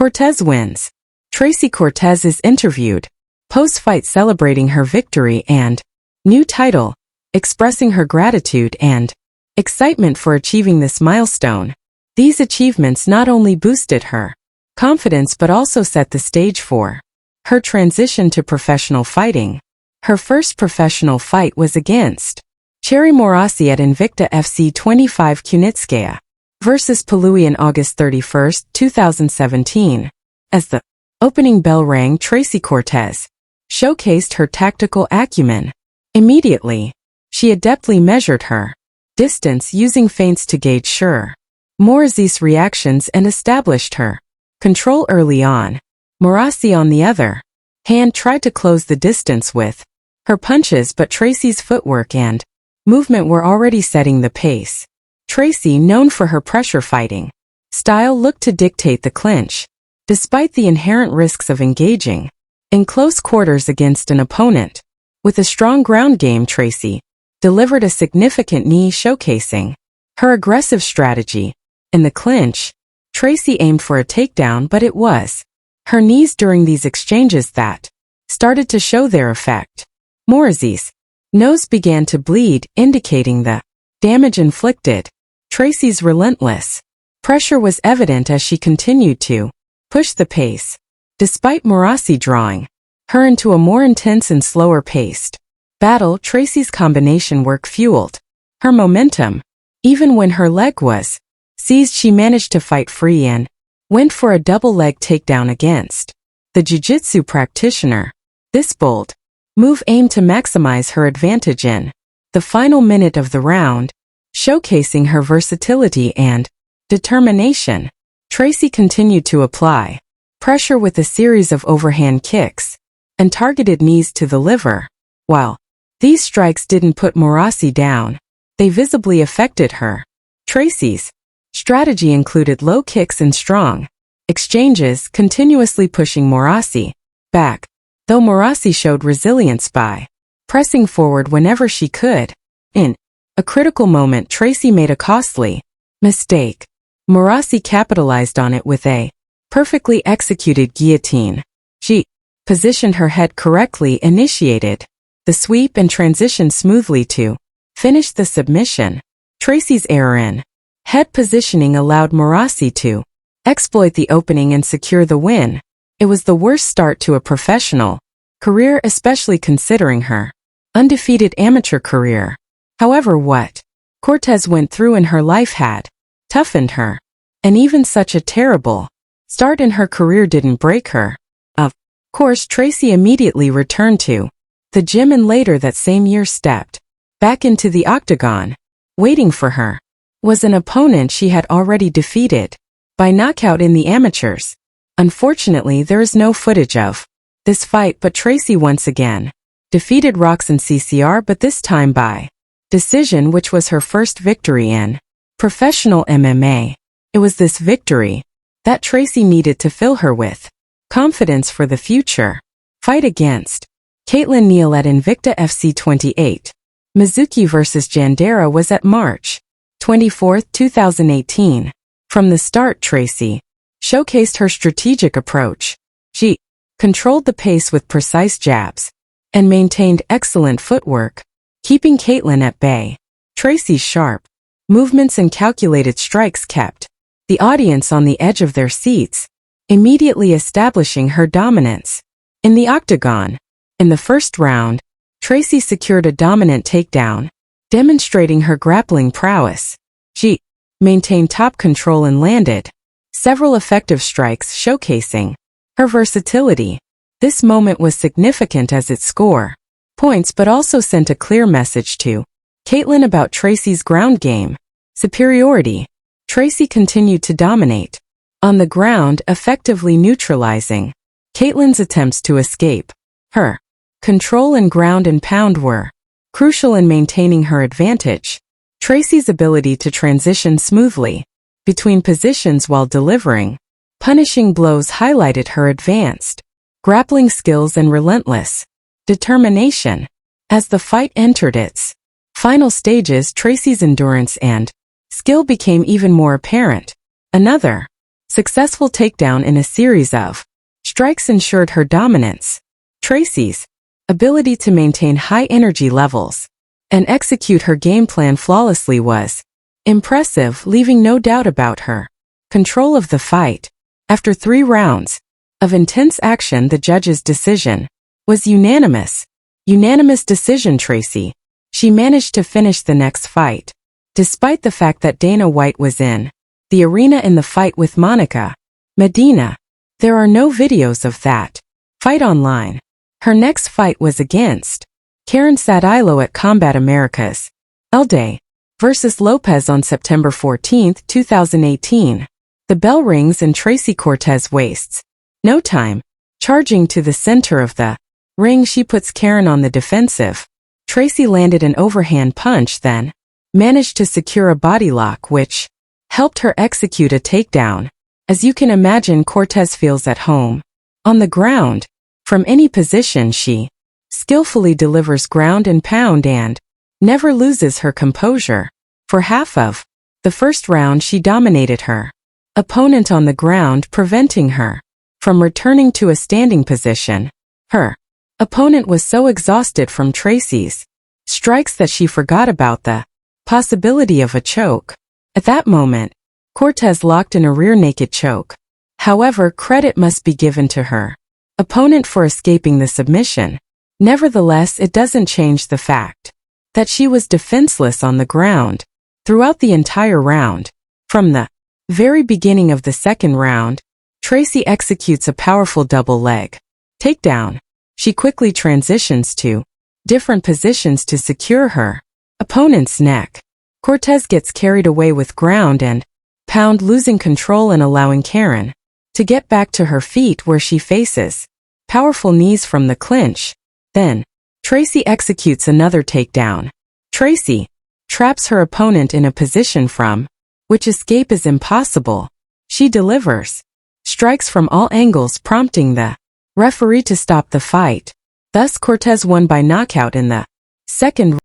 Cortez wins. Tracy Cortez is interviewed, post-fight celebrating her victory and new title, expressing her gratitude and excitement for achieving this milestone. These achievements not only boosted her confidence but also set the stage for her transition to professional fighting. Her first professional fight was against Cherry Morassi at Invicta FC 25 Kunitskaya versus Palui on August 31, 2017. As the opening bell rang, Tracy Cortez showcased her tactical acumen. Immediately, she adeptly measured her distance using feints to gauge Morassi's reactions and established her control early on. Morassi, on the other hand, tried to close the distance with her punches, but Tracy's footwork and movement were already setting the pace. Tracy, known for her pressure fighting style, looked to dictate the clinch. Despite the inherent risks of engaging in close quarters against an opponent with a strong ground game, Tracy delivered a significant knee showcasing her aggressive strategy. In the clinch, Tracy aimed for a takedown, but it was her knees during these exchanges that started to show their effect. Morassi's nose began to bleed, indicating the damage inflicted. Tracy's relentless pressure was evident as she continued to push the pace, despite Morassi drawing her into a more intense and slower-paced battle. Tracy's combination work fueled her momentum. Even when her leg was seized, she managed to fight free and went for a double leg takedown against the jiu-jitsu practitioner. This bold move aimed to maximize her advantage in the final minute of the round, showcasing her versatility and determination. Tracy continued to apply pressure with a series of overhand kicks and targeted knees to the liver. While these strikes didn't put Morassi down, they visibly affected her. Tracy's strategy included low kicks and strong exchanges, continuously pushing Morassi back, though Morassi showed resilience by pressing forward whenever she could. In a critical moment, Tracy made a costly mistake. Morassi capitalized on it with a perfectly executed guillotine. She positioned her head correctly, initiated the sweep, and transitioned smoothly to finish the submission. Tracy's error in head positioning allowed Morassi to exploit the opening and secure the win. It was the worst start to a professional career, especially considering her undefeated amateur career. However, what Cortez went through in her life had toughened her, and even such a terrible start in her career didn't break her. Of course, Tracy immediately returned to the gym and later that same year stepped back into the octagon. Waiting for her was an opponent she had already defeated by knockout in the amateurs. Unfortunately, there is no footage of this fight, but Tracy once again defeated Roxanne CCR, but this time by decision, which was her first victory in professional MMA. It was this victory that Tracy needed to fill her with confidence for the future. Fight against Caitlin Neal at Invicta FC 28. Mizuki vs. Jandera was at March 24, 2018. From the start, Tracy showcased her strategic approach. She controlled the pace with precise jabs and maintained excellent footwork, keeping Caitlin at bay. Tracy's sharp movements and calculated strikes kept the audience on the edge of their seats, immediately establishing her dominance in the octagon. In the first round, Tracy secured a dominant takedown, demonstrating her grappling prowess. She maintained top control and landed several effective strikes, showcasing her versatility. This moment was significant as it scored points but also sent a clear message to Caitlin about Tracy's ground game superiority. Tracy continued to dominate on the ground, effectively neutralizing Caitlin's attempts to escape. Her control and ground and pound were crucial in maintaining her advantage. Tracy's ability to transition smoothly between positions while delivering punishing blows highlighted her advanced grappling skills and relentless determination. As the fight entered its final stages, Tracy's endurance and skill became even more apparent. Another successful takedown in a series of strikes ensured her dominance. Tracy's ability to maintain high energy levels and execute her game plan flawlessly was impressive, leaving no doubt about her control of the fight. After 3 rounds of intense action, the judge's decision was unanimous. Unanimous decision. Tracy. She managed to finish the next fight, despite the fact that Dana White was in the arena in the fight with Monica Medina. There are no videos of that fight online. Her next fight was against Karen Sadilo at Combat Americas Elde versus Lopez on September 14, 2018. The bell rings and Tracy Cortez wastes no time. Charging to the center of the ring, she puts Karen on the defensive. Tracy landed an overhand punch, then managed to secure a body lock which helped her execute a takedown. As you can imagine, Cortez feels at home on the ground. From any position, she skillfully delivers ground and pound and never loses her composure. For half of the first round, she dominated her opponent on the ground, preventing her from returning to a standing position. Her opponent was so exhausted from Tracy's strikes that she forgot about the possibility of a choke. At that moment, Cortez locked in a rear naked choke. However, credit must be given to her opponent for escaping the submission. Nevertheless, it doesn't change the fact that she was defenseless on the ground throughout the entire round. From the very beginning of the second round, Tracy executes a powerful double leg takedown. She quickly transitions to different positions to secure her opponent's neck. Cortez gets carried away with ground and pound, losing control and allowing Karen to get back to her feet, where she faces powerful knees from the clinch. Then, Tracy executes another takedown. Tracy traps her opponent in a position from which escape is impossible. She delivers strikes from all angles, prompting the referee to stop the fight. Thus, Cortez won by knockout in the second